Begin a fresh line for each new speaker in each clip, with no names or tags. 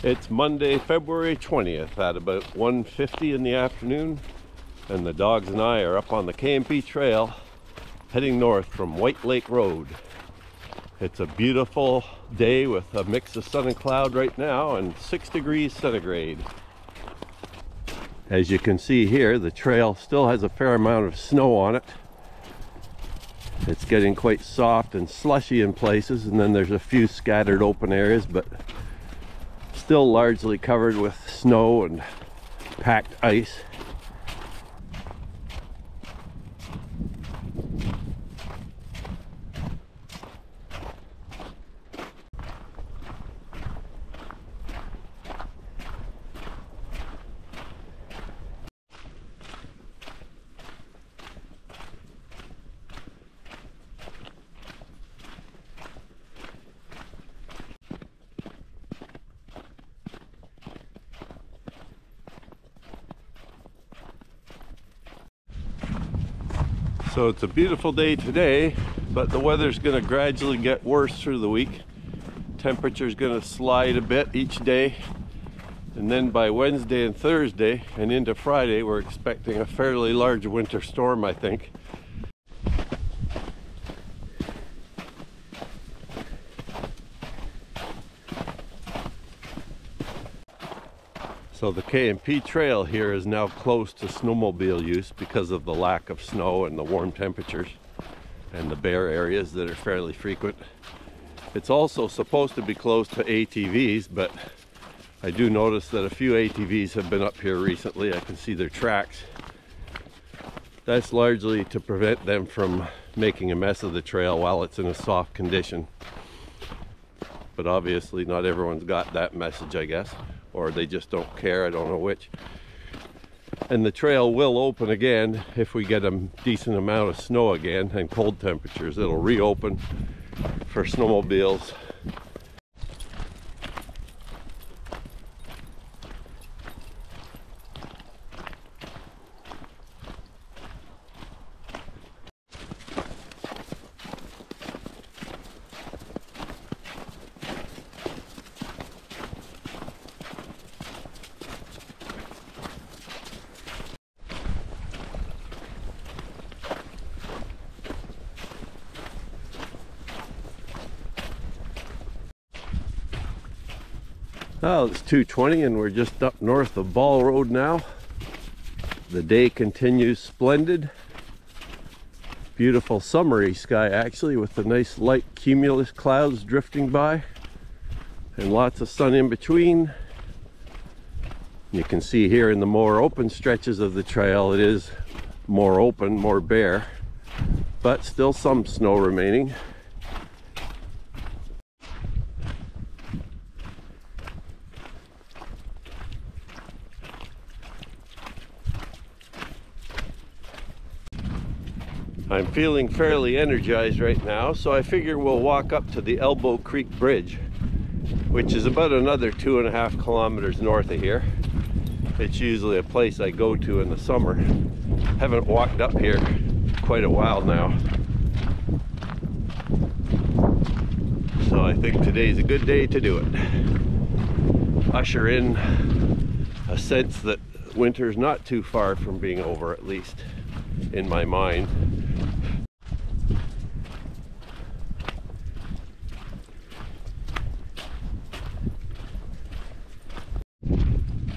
It's Monday, February 20th at about 1:50 in the afternoon, and the dogs and I are up on the K&P Trail heading north from White Lake Road. It's a beautiful day with a mix of sun and cloud right now and 6 degrees centigrade. As you can see here, the trail still has a fair amount of snow on it. It's getting quite soft and slushy in places, and then there's a few scattered open areas, but still largely covered with snow and packed ice. So it's a beautiful day today, but the weather's going to gradually get worse through the week. Temperature's going to slide a bit each day, and then by Wednesday and Thursday and into Friday we're expecting a fairly large winter storm, I think. So the K&P Trail here is now closed to snowmobile use because of the lack of snow and the warm temperatures and the bare areas that are fairly frequent. It's also supposed to be closed to ATVs, but I do notice that a few ATVs have been up here recently. I can see their tracks. That's largely to prevent them from making a mess of the trail while it's in a soft condition. But obviously not everyone's got that message, I guess. Or they just don't care, I don't know which. And the trail will open again if we get a decent amount of snow again and cold temperatures. It'll reopen for snowmobiles. Well, it's 2:20 and we're just up north of Ball Road now. The day continues splendid. Beautiful summery sky actually, with the nice light cumulus clouds drifting by and lots of sun in between. You can see here in the more open stretches of the trail it is more open, more bare, but still some snow remaining. I'm feeling fairly energized right now, so I figure we'll walk up to the Elbow Creek Bridge, which is about another 2.5 kilometers north of here. It's usually a place I go to in the summer. Haven't walked up here quite a while now. So I think today's a good day to do it. Usher in a sense that winter's not too far from being over, at least in my mind.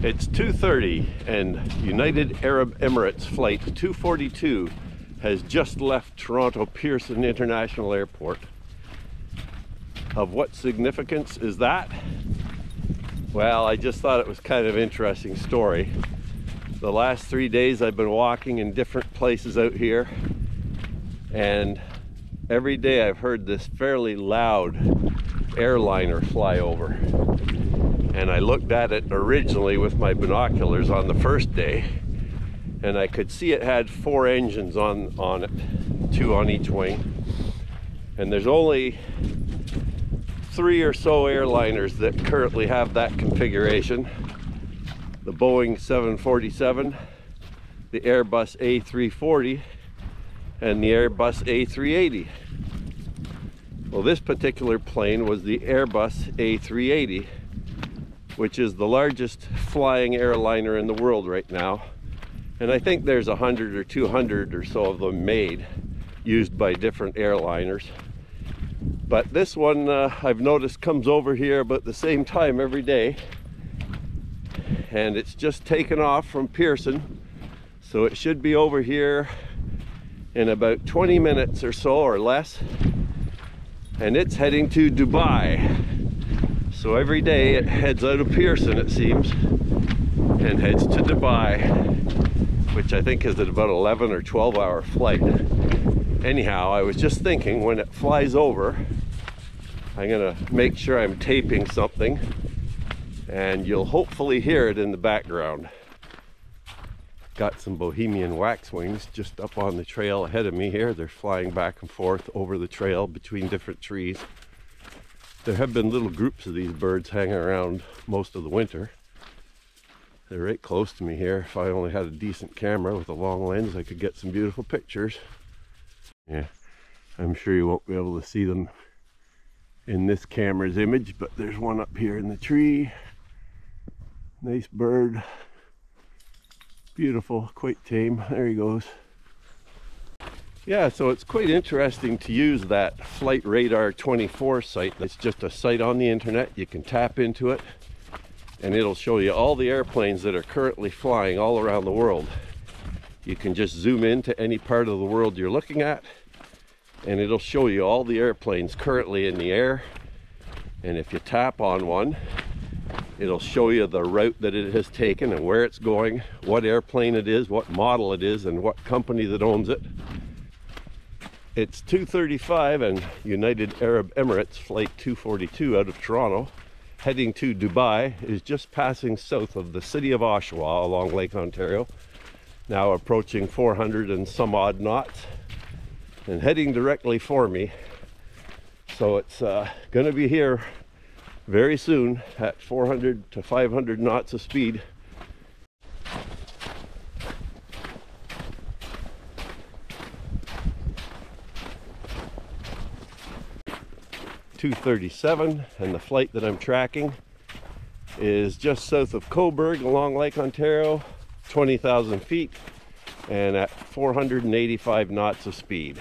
It's 2:30 and United Arab Emirates flight 242 has just left Toronto Pearson International Airport. Of what significance is that? Well, I just thought it was kind of an interesting story. The last 3 days I've been walking in different places out here, and every day I've heard this fairly loud airliner fly over. And I looked at it originally with my binoculars on the first day, and I could see it had 4 engines on it, 2 on each wing. And there's only 3 or so airliners that currently have that configuration. The Boeing 747, the Airbus A340, and the Airbus A380. Well, this particular plane was the Airbus A380, which is the largest flying airliner in the world right now. And I think there's 100 or 200 or so of them made, used by different airliners. But this one, I've noticed, comes over here about the same time every day. And it's just taken off from Pearson. So it should be over here in about 20 minutes or so, or less. And it's heading to Dubai. So every day it heads out of Pearson, it seems, and heads to Dubai, which I think is at about 11 or 12-hour flight. Anyhow, I was just thinking, when it flies over, I'm gonna make sure I'm taping something, and you'll hopefully hear it in the background. Got some Bohemian waxwings just up on the trail ahead of me here. They're flying back and forth over the trail between different trees. There have been little groups of these birds hanging around most of the winter. They're right close to me here. If I only had a decent camera with a long lens, I could get some beautiful pictures. Yeah, I'm sure you won't be able to see them in this camera's image, but there's one up here in the tree. Nice bird. Beautiful, quite tame. There he goes. Yeah, so it's quite interesting to use that Flightradar24 site. It's just a site on the internet. You can tap into it and it'll show you all the airplanes that are currently flying all around the world. You can just zoom in to any part of the world you're looking at and it'll show you all the airplanes currently in the air. And if you tap on one, it'll show you the route that it has taken and where it's going, what airplane it is, what model it is, and what company that owns it. It's 2:35 and United Arab Emirates Flight 242 out of Toronto, heading to Dubai, is just passing south of the city of Oshawa along Lake Ontario, now approaching 400 and some odd knots, and heading directly for me. So it's going to be here very soon at 400 to 500 knots of speed. .237, and the flight that I'm tracking is just south of Coburg along Lake Ontario, 20,000 feet, and at 485 knots of speed.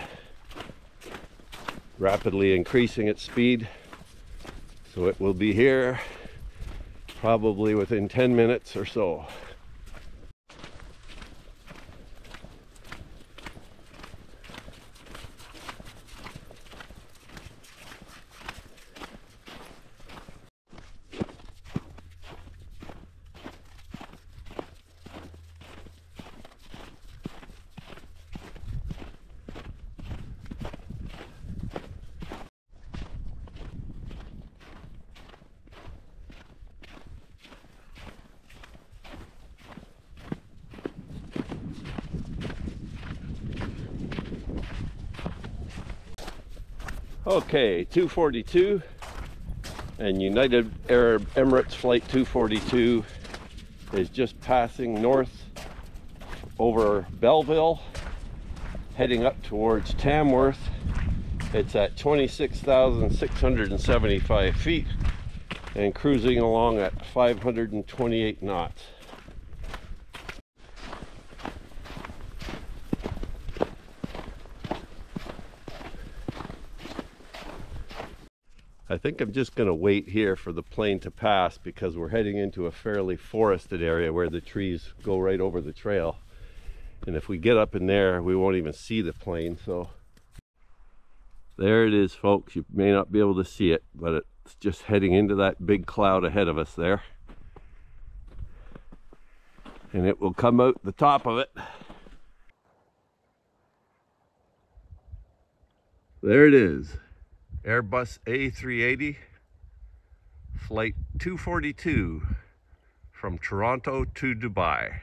Rapidly increasing its speed. So it will be here probably within 10 minutes or so. Okay, 242 and United Arab Emirates Flight 242 is just passing north over Belleville, heading up towards Tamworth. It's at 26,675 feet and cruising along at 528 knots. I think I'm just going to wait here for the plane to pass because we're heading into a fairly forested area where the trees go right over the trail. And if we get up in there, we won't even see the plane. So there it is, folks. You may not be able to see it, but it's just heading into that big cloud ahead of us there. And it will come out the top of it. There it is. Airbus A380 Flight 242 from Toronto to Dubai.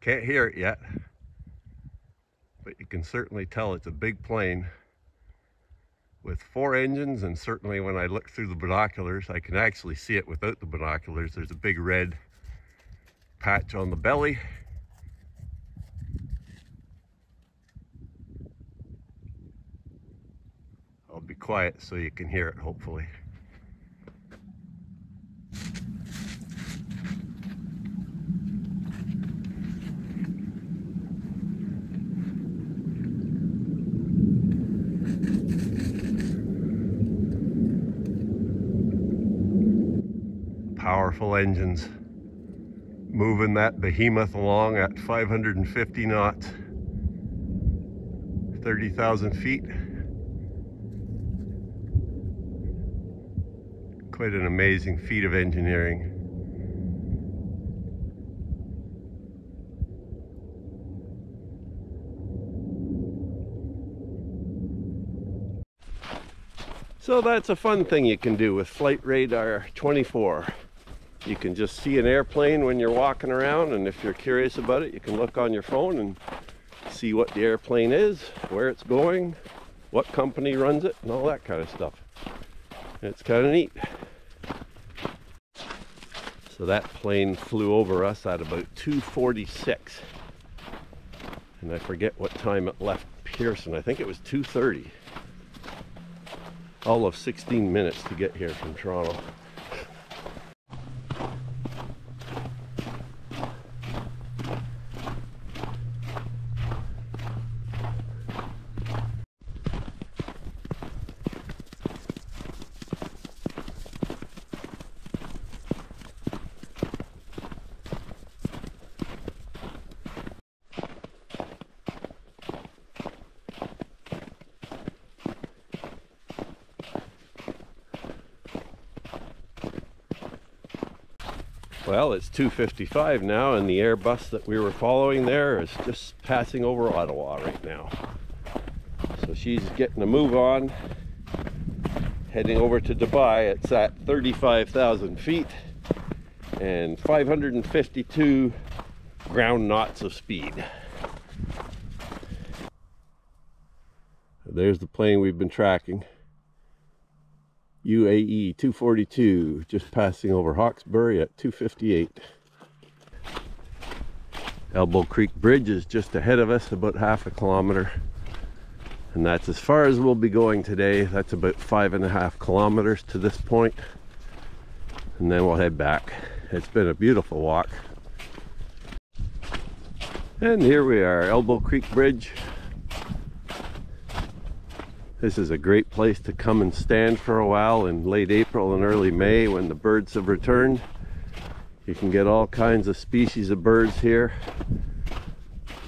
Can't hear it yet, but you can certainly tell it's a big plane with 4 engines, and certainly when I look through the binoculars, I can actually see it without the binoculars. There's a big red patch on the belly. I'll be quiet so you can hear it, hopefully. powerful engines moving that behemoth along at 550 knots, 30,000 feet. Quite an amazing feat of engineering. So that's a fun thing you can do with Flightradar24. You can just see an airplane when you're walking around, and if you're curious about it, you can look on your phone and see what the airplane is, where it's going, what company runs it, and all that kind of stuff. It's kind of neat. So that plane flew over us at about 2:46, and I forget what time it left Pearson. I think it was 2:30. All of 16 minutes to get here from Toronto. Well, it's 2:55 now, and the Airbus that we were following there is just passing over Ottawa right now. So she's getting a move on, heading over to Dubai. It's at 35,000 feet and 552 ground knots of speed. There's the plane we've been tracking. UAE 242, just passing over Hawkesbury at 2:58. Elbow Creek Bridge is just ahead of us, about half a kilometer. And that's as far as we'll be going today. That's about 5.5 kilometers to this point. And then we'll head back. It's been a beautiful walk. And here we are, Elbow Creek Bridge. This is a great place to come and stand for a while in late April and early May when the birds have returned. You can get all kinds of species of birds here.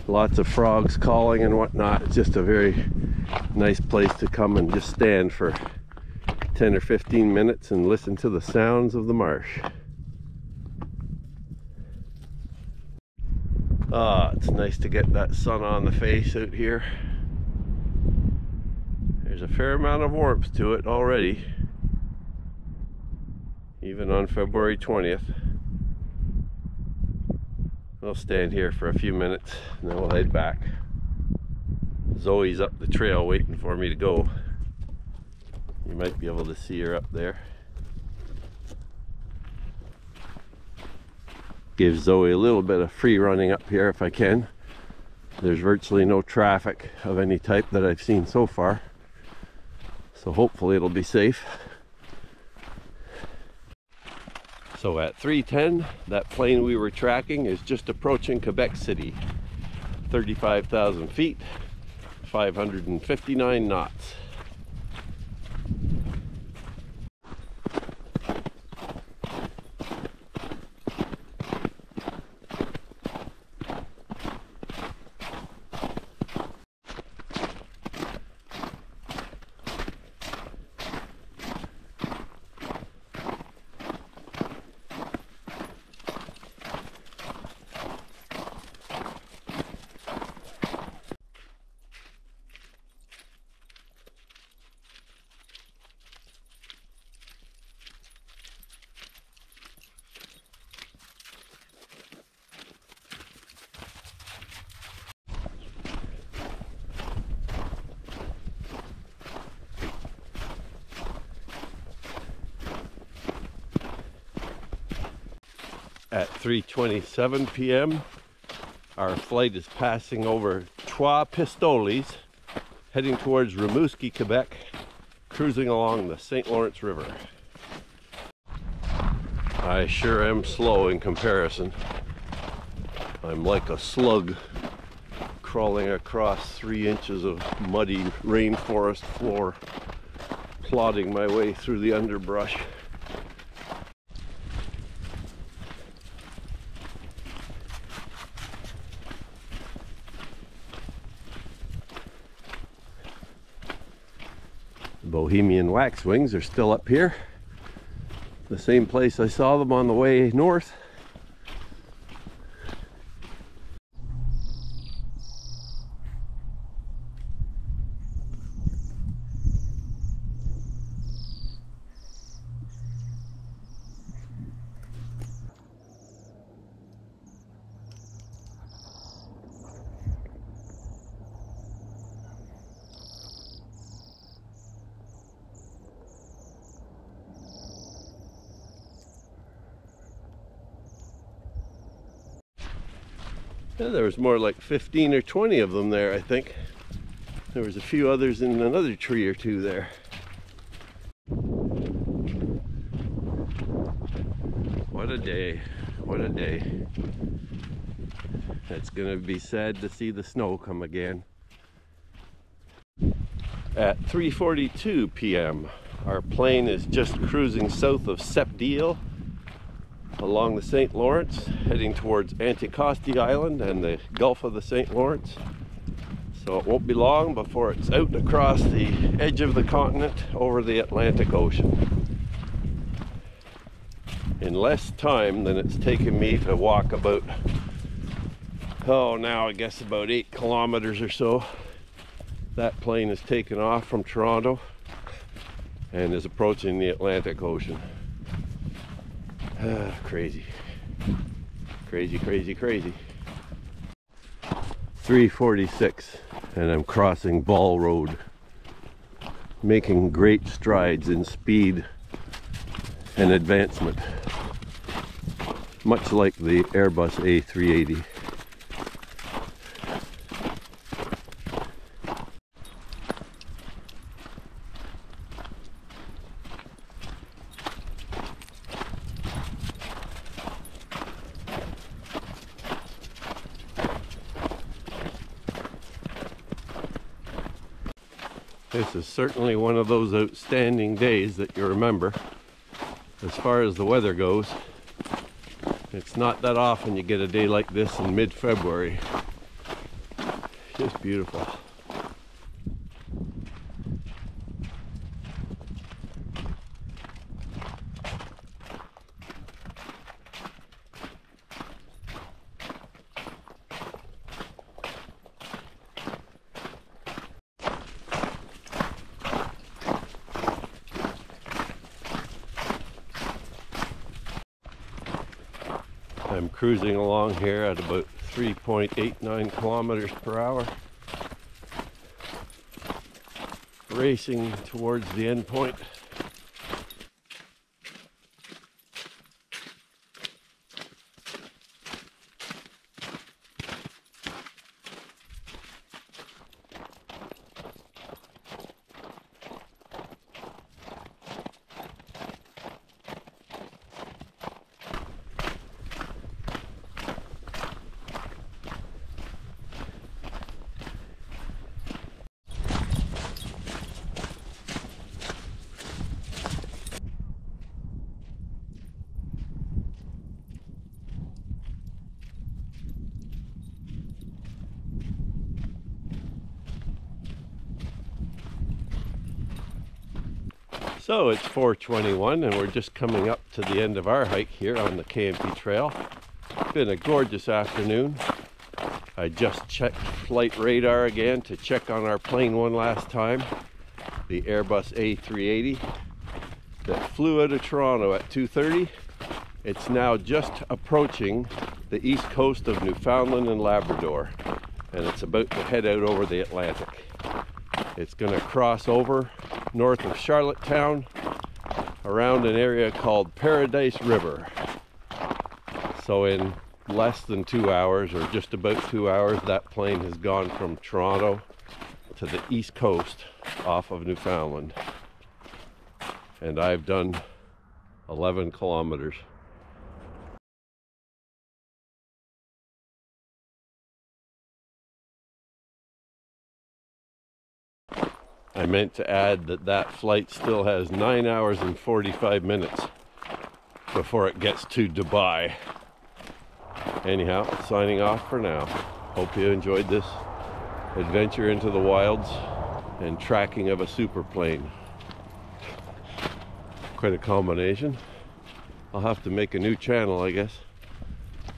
Lots of frogs calling and whatnot. It's just a very nice place to come and just stand for 10 or 15 minutes and listen to the sounds of the marsh. Ah, it's nice to get that sun on the face out here. There's a fair amount of warmth to it already, even on February 20th. We'll stand here for a few minutes and then we'll head back. Zoe's up the trail waiting for me to go. You might be able to see her up there. Give Zoe a little bit of free running up here if I can. There's virtually no traffic of any type that I've seen so far. So hopefully it'll be safe. So at 3:10, that plane we were tracking is just approaching Quebec City. 35,000 feet, 559 knots. At 3:27 p.m. our flight is passing over Trois Pistoles, heading towards Rimouski, Quebec, cruising along the St. Lawrence River. I sure am slow in comparison. I'm like a slug crawling across 3 inches of muddy rainforest floor, plodding my way through the underbrush. Bohemian waxwings are still up here. The same place I saw them on the way north. Yeah, there was more like 15 or 20 of them there, I think. There was a few others in another tree or two there. What a day, what a day. It's gonna be sad to see the snow come again. At 3:42 p.m. our plane is just cruising south of Septdale along the St. Lawrence, heading towards Anticosti Island and the Gulf of the St. Lawrence. So it won't be long before it's out across the edge of the continent over the Atlantic Ocean. In less time than it's taken me to walk about, now I guess about 8 kilometers or so, that plane has taken off from Toronto and is approaching the Atlantic Ocean. Crazy. Crazy, crazy, crazy. 3:46 and I'm crossing Ball Road, making great strides in speed and advancement, much like the Airbus A380. This is certainly one of those outstanding days that you remember. As far as the weather goes, it's not that often you get a day like this in mid-February. Just beautiful. I'm cruising along here at about 3.89 kilometers per hour, racing towards the end point. So it's 4:21 and we're just coming up to the end of our hike here on the K&P Trail. It's been a gorgeous afternoon. I just checked Flightradar again to check on our plane one last time, the Airbus A380 that flew out of Toronto at 2:30. It's now just approaching the east coast of Newfoundland and Labrador, and it's about to head out over the Atlantic. It's going to cross over north of Charlottetown around an area called Paradise River. So in less than 2 hours, or just about 2 hours, that plane has gone from Toronto to the east coast off of Newfoundland. And I've done 11 kilometers. I meant to add that that flight still has 9 hours and 45 minutes before it gets to Dubai. Anyhow, signing off for now. Hope you enjoyed this adventure into the wilds and tracking of a super plane. quite a combination. I'll have to make a new channel, I guess.